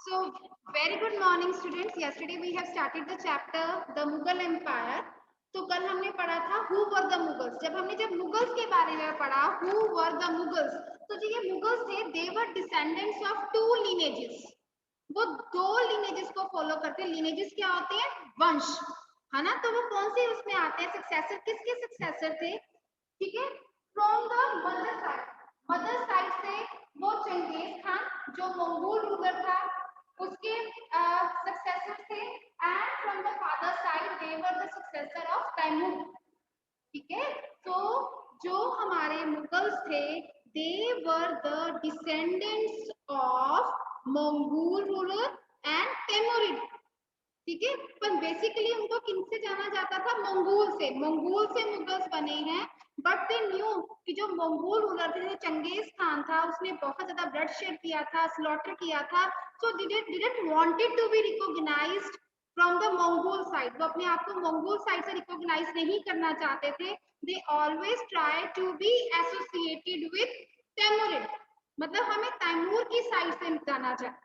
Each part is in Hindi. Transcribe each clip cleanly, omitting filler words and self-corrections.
So, very good morning students. Yesterday we have started the chapter The Mughal Empire. तो कल हमने पढ़ा था Who were the Mughals. जब मुगल्स के बारे में पढ़ा Who were the Mughals, तो जो ये मुगल्स थे they were descendants of two lineages. वो दो lineages को फॉलो करते हैं. lineages क्या होते हैं? वंश, है ना. तो वो कौन से उसमें आते हैं? सक्सेसर. किसके सक्सेसर थे? ठीक है, फ्रॉम द मदर साइड से वो चंगेज खान जो मंगोल रूलर था उसके सक्सेसर थे, and from the father side they were the successor of Timur. ठीक है, तो जो हमारे मुगल्स थे they were the descendants of Mongol ruler and Timurid. ठीक है, पर बेसिकली उनको किनसे जाना जाता था? मंगोल से मुगल्स बने हैं. बट दे न्यू कि जो मंगोल रूलर थे, जो चंगेज खान था, उसने बहुत ज्यादा ब्लड शेड किया था, स्लॉटर किया था. So didn't wanted to be recognised from the Mongol side. वो अपने आप को मंगोल साइड से रिकॉग्नाइज नहीं करना चाहते थे. They always try to be associated with Timurid. मतलब हमें तैमूर की साइड से जाना चाहिए.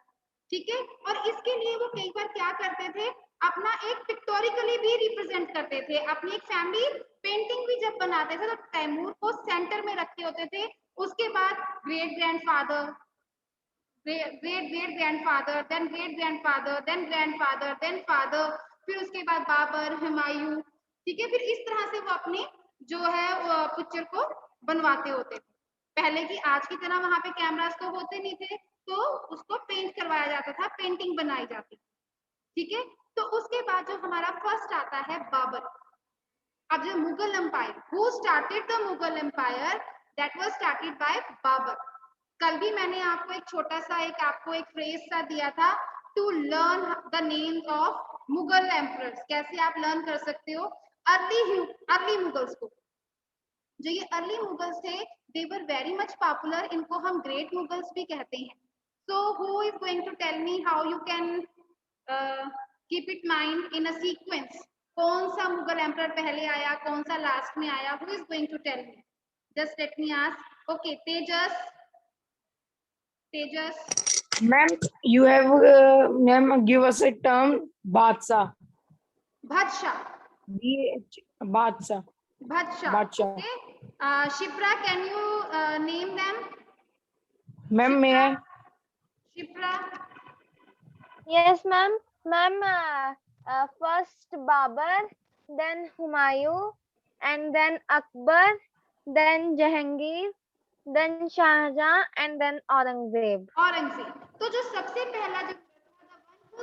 ठीक है, और इसके लिए वो कई बार क्या करते थे, अपना एक पिक्टोरिकली भी रिप्रेजेंट करते थे. अपनी एक फैमिली पेंटिंग भी जब बनाते थे तो तैमूर को सेंटर में रखे होते थे. उसके बाद great grandfather, then great grandfather, then grandfather, then father, फिर उसके बाद बाबर, हुमायूं. ठीक है, फिर इस तरह से वो अपने जो है पिक्चर को बनवाते होते थे. पहले की आज की तरह वहां पे कैमरास तो होते नहीं थे, तो उसको पेंट करवाया जाता था, पेंटिंग बनाई जाती. ठीक है, तो उसके बाद जो हमारा फर्स्ट आता है बाबर. अब जो Mughal empire, who started the Mughal empire? That was started by Babur. कल भी मैंने आपको एक छोटा सा एक फ्रेज सा दिया था, to learn the names of Mughal emperors. कैसे आप लर्न कर सकते हो अर्ली मुगल्स को. जो ये अर्ली मुगल्स थे they were very much popular. इनको हम ग्रेट मुगल्स भी कहते हैं. So who is going to tell me how you can keep it mind in a sequence? कौन सा मुगल एम्परर पहले आया, कौन सा लास्ट में आया? Who is going to tell me? Just let me ask. Okay, Tejas. Ma'am, you have ma'am give us a term Badshah. Badshah. Badshah. Badshah. Okay. Shipra, can you name them? Ma'am, may I? Shipra. Yes, ma'am. Ma'am, first Babar, then Humayun, and then Akbar, then Jahangir, then Shahjahan, and then Aurangzeb. तो जो सबसे पहला जो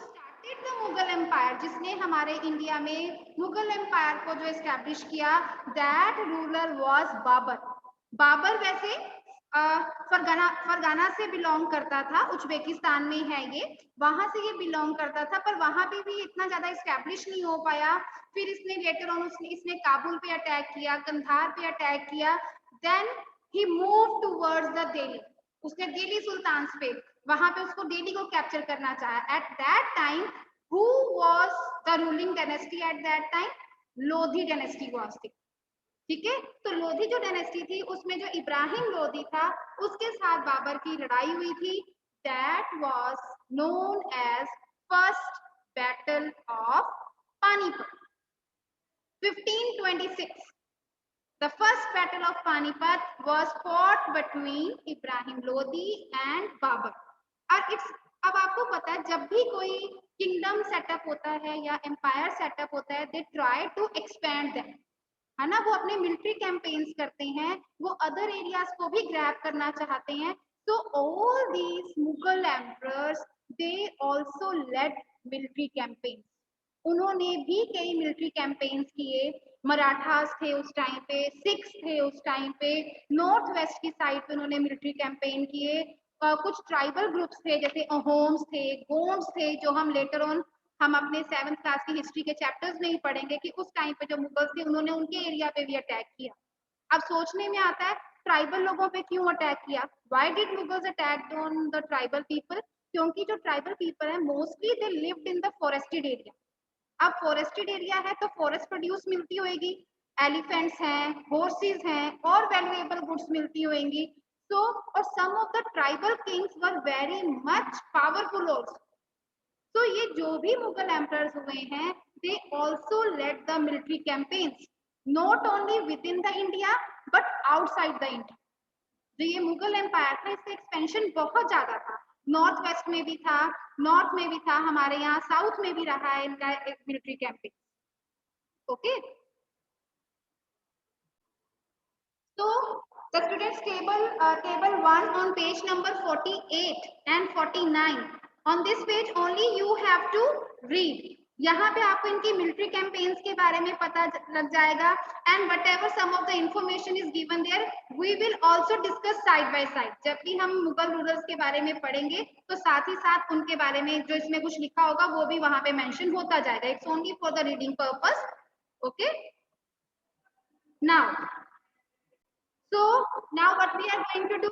स्टार्टेड द मुगल एम्पायर, जिसने हमारे इंडिया में मुगल एम्पायर को जो एस्टैब्लिश किया, that ruler was Babur. Babur वैसे फरगाना से बिलोंग करता था. उज्बेकिस्तान में है ये, वहां से ये बिलोंग करता था, पर वहां पे भी इतना ज्यादा एस्टैब्लिश नहीं हो पाया. फिर इसने लेटर ऑन इसने काबुल पे अटैक किया, कंधार पे अटैक किया. Then he move towards the Delhi. उसने दिल्ली सुल्तान पे, वहां पे उसको दिल्ली को कैप्चर करना चाहा. At that time who was the ruling dynasty? At that time Lodhi dynasty was. ठीक है, तो लोधी जो डायनेस्टी थी उसमें जो इब्राहिम लोधी था उसके साथ बाबर की लड़ाई हुई थी. That was known as first battle of Panipat 1526. The first battle of Panipat was fought between Ibrahim Lodi and Babur. और अब आपको पता है जब भी कोई किंगडम सेटअप होता है या एम्पायर सेटअप होता है, they try to expand them, है ना. वो अपने मिलिट्री कैंपेन्स करते हैं, वो अदर एरियाज को भी ग्रैब करना चाहते हैं. तो all these Mughal emperors they also led military campaigns. उन्होंने भी कई मिलिट्री कैंपेन्स किए. मराठास थे उस टाइम पे, सिख्स थे उस टाइम पे, नॉर्थ वेस्ट की साइड पे उन्होंने मिलिट्री कैंपेन किए. कुछ ट्राइबल ग्रुप्स थे जैसे अहोम्स थे, गोंड्स थे, जो हम लेटर ऑन हम अपने 7th क्लास की हिस्ट्री के चैप्टर्स में ही पढ़ेंगे कि उस टाइम पे जो मुगल्स थे उन्होंने उनके एरिया पे भी अटैक किया. अब सोचने में आता है ट्राइबल लोगों पे क्यों अटैक किया? Why did Mughals attack on the tribal people? क्योंकि जो ट्राइबल पीपल है mostly they lived in the forested area. अब फॉरेस्टेड एरिया है तो फॉरेस्ट प्रोड्यूस मिलती होगी, एलिफेंट्स हैं, हॉर्सेस हैं, और वैल्यूएबल गुड्स मिलती होंगी. सो और some of the tribal kings were very much powerful also. तो ये जो भी मुगल एम्परर्स हुए हैं, they also led the military campaigns not only within the India but outside the India. जो ये मुगल एम्पायर था, इसका एक्सपेंशन बहुत ज्यादा था, नॉर्थ वेस्ट में भी था, नॉर्थ में भी था, हमारे यहाँ साउथ में भी रहा है इनका एक military campaign. Okay, so the students table 1 on page number 48 and 49, on this page only you have to read। यहाँ पे आपको इनकी मिलिट्री कैंपेन्स के बारे में पता लग जाएगा, and whatever some of the information is given there we will also discuss side by side. जब भी हम मुगल रूलर्स के बारे में पढ़ेंगे तो साथ ही साथ उनके बारे में जो इसमें कुछ लिखा होगा वो भी वहां पे मेंशन होता जाएगा। It's only for the reading purpose. Okay, now so now what we are going to do,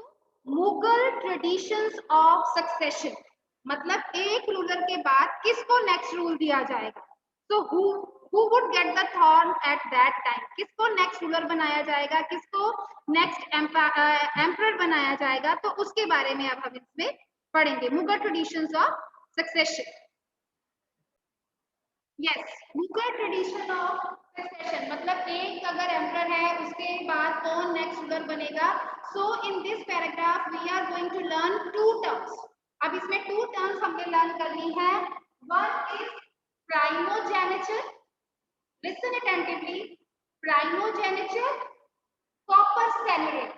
Mughal traditions of succession, मतलब एक रूलर के बाद किसको नेक्स्ट रूल दिया जाएगा। so who would get the throne at that time, किसको नेक्स्ट रूलर बनाया जाएगा, किसको नेक्स्ट एम्परर बनाया जाएगा, तो उसके बारे में अब हम इसमें पढ़ेंगे। Mughal traditions of succession. Yes, Mughal tradition of succession मतलब एक अगर एम्परर है उसके बाद कौन नेक्स्ट रूलर बनेगा। So in this paragraph we are going to learn two terms. अब इसमें टू टर्म्स हमने लर्न करनी है। One is primogeniture, listen attentively, primogeniture, coparcenary,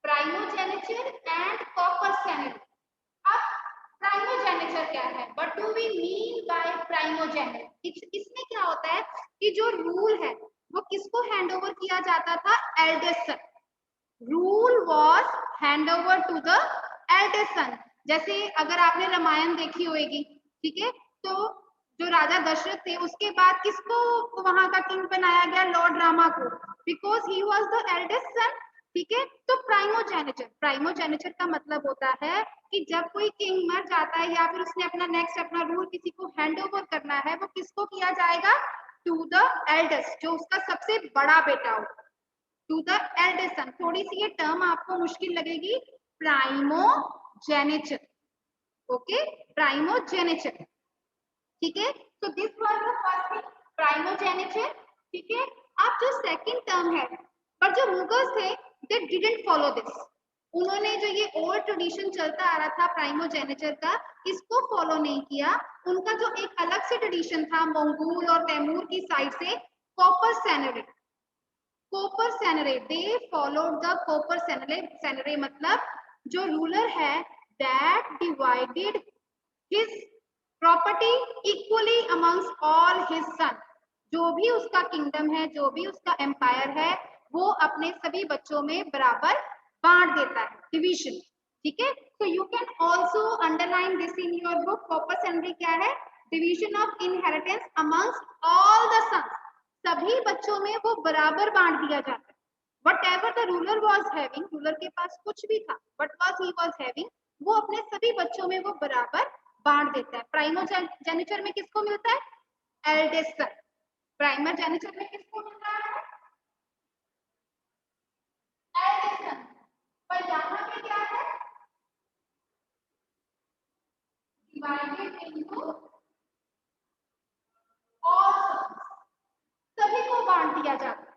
primogeniture and coparcenary. अब प्राइमोजेनिचर क्या है, what do we mean by primogeniture. इसमें क्या होता है कि जो रूल है वो किसको हैंड ओवर किया जाता था, eldest son. Rule was hand over to the eldest son. जैसे अगर आपने रामायण देखी होगी, ठीक है, तो जो राजा दशरथ थे उसके बाद किसको वहां का किंग बनाया गया, लॉर्ड रामा को, because he was the eldest son. ठीक है, तो प्राइमोजेनिचर, प्राइमोजेनिचर का मतलब होता है कि जब कोई किंग मर जाता है या फिर उसने अपना नेक्स्ट अपना रूल किसी को हैंड ओवर करना है, वो किसको किया जाएगा, टू द एल्डेस्ट, जो उसका सबसे बड़ा बेटा हो, टू द एल्डेस्ट सन। थोड़ी सी ये टर्म आपको मुश्किल लगेगी, प्राइमोजेनिचर। ओके, प्राइमोजेनिचर, ठीक है। तो this was the first thing, primogeniture. ठीक है, अब जो सेकंड टर्म है, पर जो मुगल्स थे दे डिडंट फॉलो दिस, उन्होंने जो ये ओल्ड ट्रेडिशन चलता आ रहा था प्राइमोजेनिचर का, इसको फॉलो नहीं किया। उनका जो एक अलग से ट्रेडिशन था मंगोल और तैमूर की साइड से, coparcenary, coparcenary, they followed the coparcenary. सेनरे मतलब जो रूलर है that divided his property equally amongst all his son. जो भी उसका किंगडम है, जो भी उसका एम्पायर है, वो अपने सभी बच्चों में बराबर बांट देता है, डिवीजन। ठीक है, तो you can also underline this in your book. Coparcenary क्या है, division of inheritance amongst all the sons, सभी बच्चों में वो बराबर बांट दिया जाता है। Whatever the ruler was having, ruler के पास कुछ भी था, what was he was having, वो अपने सभी बच्चों में वो बराबर बांट देता है। प्राइमोजेनिचर में किसको मिलता है, एल्डेस्ट सन। प्राइमोजेनिचर में किसको मिलता है, एल्डेस्ट सन। पर यहाँ पे क्या है, डिवाइडेड इनटू ऑल सन्स, सभी को बांट दिया जाता है।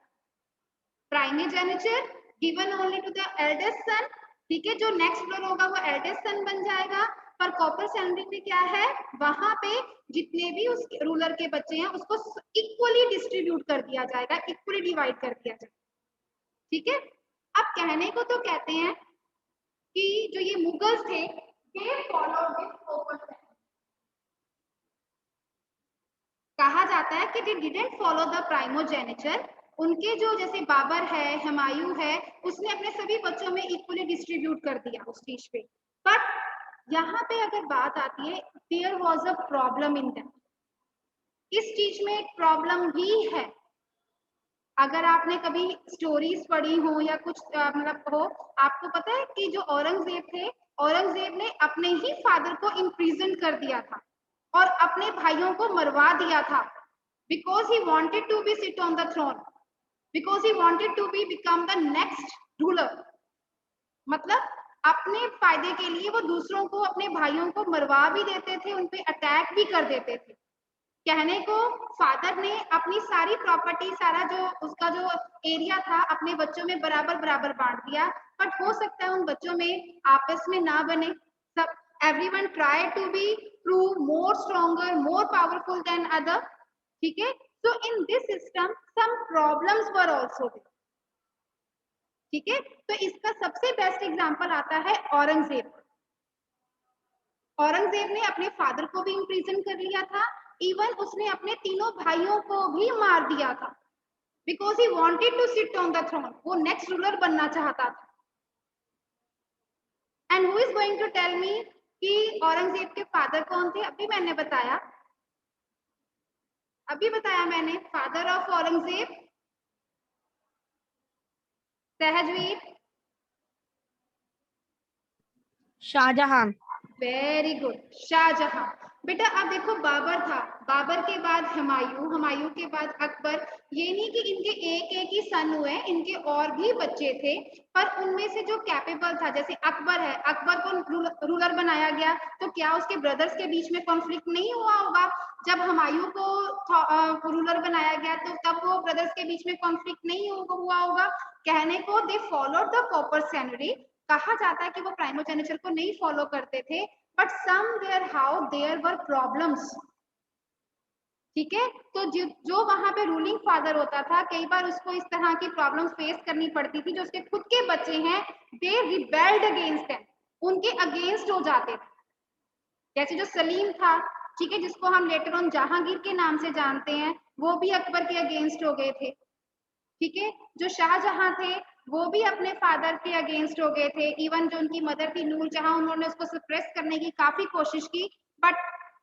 Primogeniture given only to the eldest son. ठीक है, जो नेक्स्ट रूलर होगा वो एल्डेस्ट सन बन जाएगा। पर कॉपर सेनरी में क्या है, वहां पे जितने भी उस रूलर के बच्चे हैं उसको इक्वली डिस्ट्रीब्यूट कर दिया जाएगा, इक्वली डिवाइड कर दिया जाएगा। ठीक है, अब कहने को तो कहते हैं कि जो ये मुगल्स थे दे फॉलोड दिस कॉपर सेनरी। कहा जाता है कि दे डिडंट फॉलो द प्राइमोजेनिचर। उनके जो जैसे बाबर है, हुमायूं है, उसने अपने सभी बच्चों में इक्वली डिस्ट्रीब्यूट कर दिया उस चीज पे। बट यहाँ पे अगर बात आती है, there was a problem in that, इस चीज में एक प्रॉब्लम भी है। अगर आपने कभी स्टोरीज पढ़ी हो या कुछ मतलब हो, आपको पता है कि जो औरंगजेब थे, औरंगजेब ने अपने ही फादर को इम्प्रिजन कर दिया था और अपने भाइयों को मरवा दिया था, because he wanted to be sit on the throne, because he wanted to be become the next ruler. मतलब अपने फायदे के लिए वो दूसरों को, अपने भाइयों को मरवा भी देते थे, उनपे अटैक भी कर देते थे। कहने को फादर ने अपनी सारी प्रॉपर्टी, सारा जो उसका जो एरिया था अपने बच्चों में बराबर बराबर बांट दिया, बट हो सकता है उन बच्चों में आपस में ना बने। सब everyone try to be prove more stronger, more powerful than other. ठीक है, so in this system some problems were also there. ठीक है, तो इसका सबसे बेस्ट एग्जांपल आता है औरंगजेब। औरंगजेब ने अपने फादर को भी इम्प्रिजन कर लिया था, इवन उसने अपने तीनों भाइयों को भी मार दिया था, because he wanted to sit on the throne. वो नेक्स्ट रूलर बनना चाहता था। And who is going to tell me कि औरंगजेब के फादर कौन थे? अभी मैंने बताया, मैंने फादर ऑफ औरंगजेब सहजवीर। शाहजहां। Very good, Shah Jahan. बेटा अब देखो, बाबर था, बाबर के बाद हुमायूं, हुमायूं के बाद अकबर। ये नहीं कि इनके एक एक ही सन हुए, इनके और भी बच्चे थे, पर उनमें से जो कैपेबल था, जैसे अकबर है, अकबर को रूलर बनाया गया, तो क्या उसके ब्रदर्स के बीच में कॉन्फ्लिक्ट नहीं हुआ होगा? जब हुमायूं को रूलर बनाया गया तो तब वो ब्रदर्स के बीच में कॉन्फ्लिक्ट नहीं हुआ होगा। कहने को दे फॉलोड द कॉपर्सनरी। कहा जाता है कि वो प्राइमोजेनिचर को नहीं फॉलो करते थे, but somewhere how there were problems. ठीक है, तो जो वहां पे रूलिंग फादर होता था, कई बार उसको इस तरह की प्रॉब्लम्स फेस करनी पड़ती थी। जो उसके खुद के बच्चे हैं, दे रिबेल्ड अगेंस्ट देम, उनके अगेंस्ट हो जाते थे। जैसे जो सलीम था, ठीक है, जिसको हम लेटर ऑन जहांगीर के नाम से जानते हैं, वो भी अकबर के अगेंस्ट हो गए थे। ठीक है, जो शाहजहां थे वो भी अपने फादर के अगेंस्ट हो गए थे। इवन जो उनकी मदर थी नूरजहां, उन्होंने उसको सप्रेस करने की काफी कोशिश की, but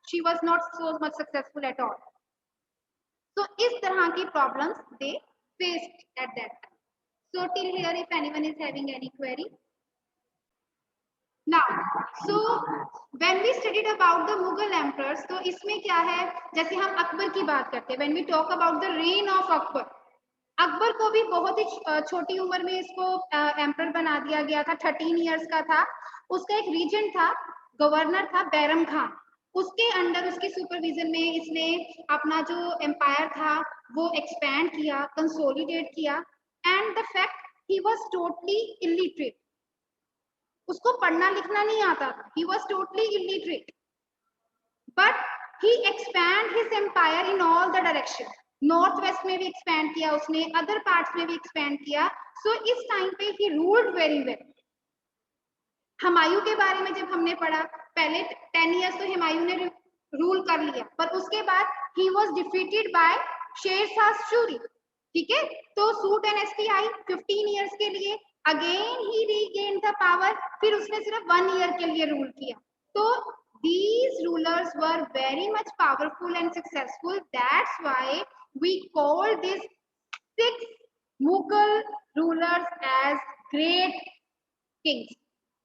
she was not so much successful at all. तो इस तरह की problems they faced at that time. So till here if anyone is having any query. Now, so when we studied about the Mughal emperors, तो इसमें क्या है, जैसे हम अकबर की बात करते हैं, when we talk about the reign of Akbar, Akbar को भी बहुत ही छोटी उम्र में इसको एम्पर बना दिया गया था, 13 इयर्स का था। उसका एक रीजन था, गवर्नर था बैरम खान। उसके अंडर, उसके सुपरविजन में इसने अपना जो एम्पायर था वो एक्सपैंड किया, कंसोलिडेट किया। And the fact he was totally illiterate, उसको पढ़ना लिखना नहीं आता था, he was totally illiterate, but he expand his empire in all the direction। North west में भी एक्सपैंड किया उसने, अदर पार्ट्स में भी एक्सपैंड किया। सो इस टाइम पे he ruled very well. Humayun के बारे में जब हमने पढ़ा, पहले 10 इयर्स तो हुमायूं ने रूल कर लिया, पर उसके बाद he was defeated by Sher Shah Suri. ठीक है, तो सूट डायनेस्टी आई 15 इयर्स के लिए, again he regain the power, फिर उसने सिर्फ 1 ईयर के लिए रूल किया। तो these rulers were very much powerful and successful, that's why we call these 6 Mughal rulers as great kings।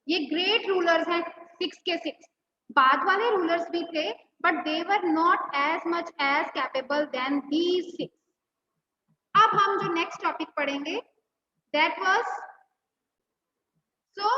ये great rulers हैं 6 के 6। बाद वाले rulers भी थे, but they were not as much as capable than these 6। अब हम जो नेक्स्ट टॉपिक पढ़ेंगे, that was, so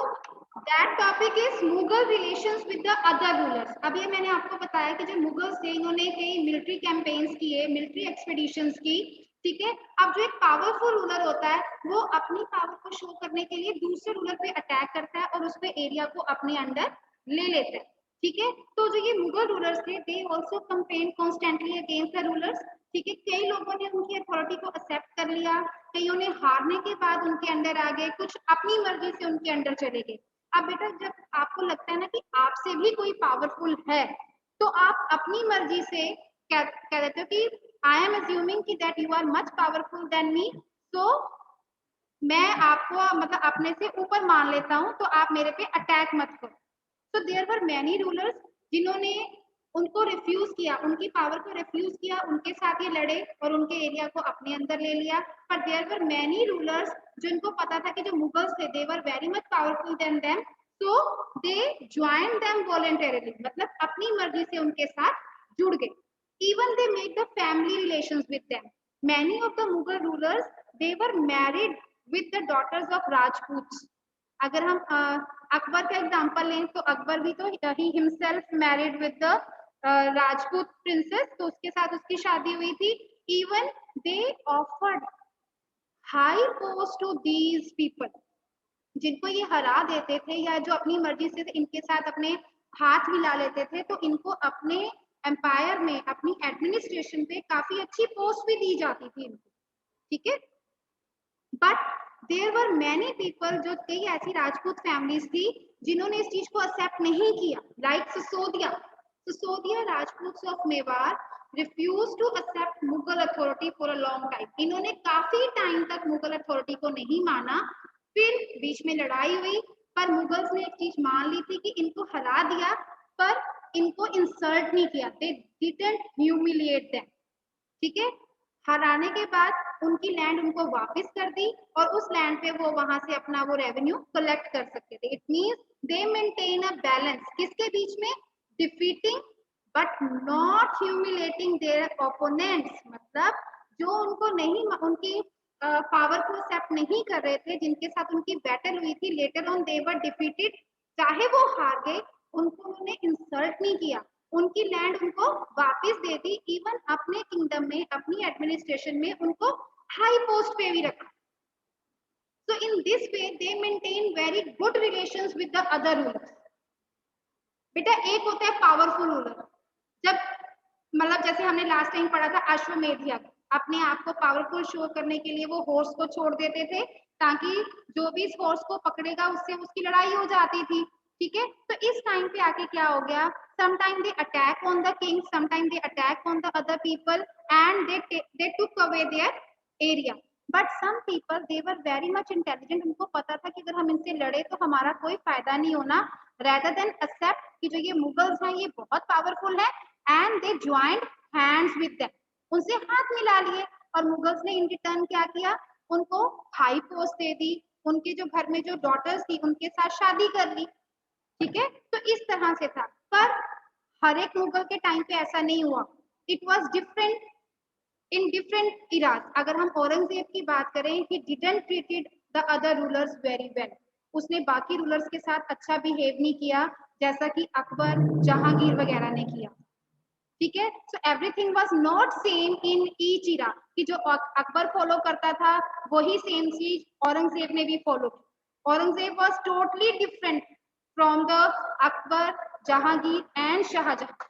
that topic is Mughal relations with the other rulers। अब ये मैंने आपको बताया कि जो मुगल्स थे, इन्होंने कई मिलिट्री कैंपेन्स किए, मिलिट्री एक्सपेडिशंस की। ठीक है, अब जो एक पावरफुल रूलर होता है, वो अपनी पावर को शो करने के लिए दूसरे रूलर पे अटैक करता है और उसके एरिया को अपने अंडर ले लेता है। ठीक है, तो जो ये मुगल रूलर्स थे, they also campaign constantly against the rulers. ठीक है, कई लोगों ने उनकी अथॉरिटी को एक्सेप्ट कर लिया, कईयों ने हारने के बाद उनके अंडर आ गए, कुछ अपनी मर्जी से उनके अंडर चले गए। अब बेटा, जब आपको लगता है ना कि आपसे भी कोई पावरफुल है, तो आप अपनी मर्जी से कह देते हो कि आई एम अज्यूमिंग कि that you are much powerful than me, तो मैं आपको मतलब अपने से ऊपर मान लेता हूँ, तो आप मेरे पे अटैक मत करो। So there were many rulers जिन्होंने उनको रिफ्यूज किया, उनकी पावर को रिफ्यूज किया, उनके साथ ये लड़े और उनके एरिया को अपने अंदर ले लिया। पर there were many rulers जिनको पता था कि जो मुगल्स थे, they were very much powerful than them, so they joined them voluntarily, मतलब अपनी मर्जी से उनके साथ जुड़ गए। Even they made the family relations with them। Many of the Mughal rulers, they were married with the daughters of Rajputs। अगर हम अकबर का एग्जांपल लें तो अकबर भी तो he himself married with the Rajput princess, तो उसके साथ उसकी शादी हुई थी. Even they offered high post to these people, जिनको ये हरा देते थे या जो अपनी मर्जी से इनके साथ अपने हाथ मिला लेते थे, तो इनको अपने एम्पायर में अपनी एडमिनिस्ट्रेशन पे काफी अच्छी पोस्ट भी दी जाती थी इनको. ठीक है, but there were many people, जो कई ऐसी राजपूत फैमिलीज थी जिन्होंने इस चीज को एक्सेप्ट नहीं किया. Like Sisodia Rajput of Mewar refuse to accept Mughal authority for a long time. इन्होंने काफी टाइम तक मुगल अथॉरिटी को नहीं माना. फिर बीच में लड़ाई हुई, पर मुगल्स ने एक चीज मान ली थी कि इनको हरा दिया, पर इनको इंसल्ट नहीं किया. They didn't humiliate them. ठीक है, हराने के बाद उनकी लैंड उनको वापस कर दी और उस लैंड पे वो वहां से अपना वो रेवेन्यू कलेक्ट कर सकते थे. It means they maintain a balance किसके बीच में, defeating but not humiliating their opponents. मतलब जो उनको नहीं, उनकी पावर को एक्सेप्ट नहीं कर रहे थे, जिनके साथ उनकी बैटल हुई थी, later on they were defeated, चाहे वो हार गए, उनको उन्होंने इंसल्ट नहीं किया, उनकी लैंड उनको वापस दे दी. इवन अपने किंगडम में, अपनी एडमिनिस्ट्रेशन में उनको हाई पोस्ट पे भी रखा. So in this way they maintain very good relations with the other rulers. बेटा एक होता है पावरफुल रूलर, जब मतलब जैसे हमने लास्ट टाइम पढ़ा था अश्वमेध यज्ञ, अपने आप को पावरफुल शो करने के लिए वो हॉर्स को छोड़ देते थे ताकि जो भी इस हॉर्स को पकड़ेगा उससे उसकी लड़ाई हो जाती थी. ठीक है, तो इस टाइम पे आके क्या हो गया, sometime they attack on the king, sometime they attack on the other people and they took away their area. But some people they were very much intelligent. उनको पता था कि अगर हम इनसे लड़े तो हमारा कोई फायदा नहीं होना, रेदर देन एक्सेप्ट कि जो ये मुगल्स हैं ये बहुत पावरफुल है, and they joined hands with them. उनसे हाथ मिला लिए और मुगल्स ने इन रिटर्न क्या किया, उनको हाई पोस्ट दे दी, उनके जो घर में जो डॉटर्स थी उनके साथ शादी कर ली. ठीक है, तो इस तरह से था. पर हर एक मुगल के टाइम पे ऐसा नहीं हुआ. It was different in different Ira's. अगर हम औरंगजेब की बात करें, he didn't treated the other rulers very well. उसने बाकी रूलर्स के साथ अच्छा बिहेव नहीं किया जैसा कि अकबर, जहांगीर वगैरह ने किया. ठीक है, so everything was not same in each era, कि जो अकबर फॉलो करता था वही सेम चीज औरंगजेब ने भी फॉलो की. Aurangzeb was totally different from the Akbar, Jahangir and Shah Jahan.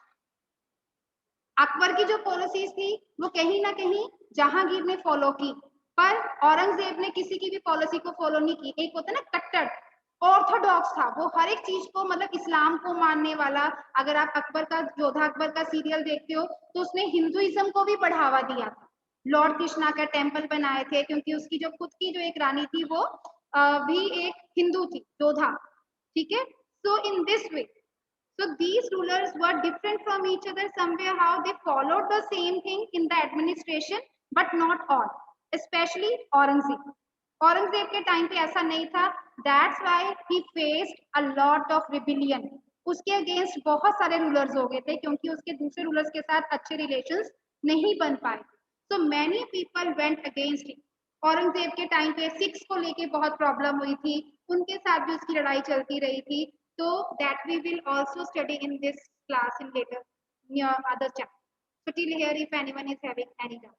Akbar की जो पॉलिसीज थी वो कहीं ना कहीं जहांगीर ने फॉलो की, पर औरंगजेब ने किसी की भी पॉलिसी को फॉलो नहीं की. एक होता है ना कट्टर, ऑर्थोडॉक्स था वो, हर एक चीज को मतलब इस्लाम को मानने वाला. अगर आप अकबर का, योद्धा अकबर का सीरियल देखते हो तो उसने हिंदुइज्म को भी बढ़ावा दिया था. लॉर्ड कृष्णा का टेम्पल बनाए थे क्योंकि उसकी जो खुद की जो एक रानी थी वो भी एक हिंदू थी, योद्धा. ठीक है, so in this way, so these rulers were different from each other somewhere, how they followed the same thing in the administration but not all, especially Aurangzeb. Aurangzeb के टाइम पे ऐसा नहीं था. That's why he faced a lot of rebellion. उसके अगेंस्ट बहुत सारे रूलर्स हो गए थे क्योंकि उसके दूसरे रूलर्स के साथ अच्छे रिलेशंस नहीं बन पाए. So many people went against him. Aurangzeb के टाइम पे सिक्स को लेके बहुत प्रॉब्लम हुई थी, उनके साथ भी उसकी लड़ाई चलती रही थी. So that we will also study in this class in later near other chapter. So till here, if anyone is having any doubt.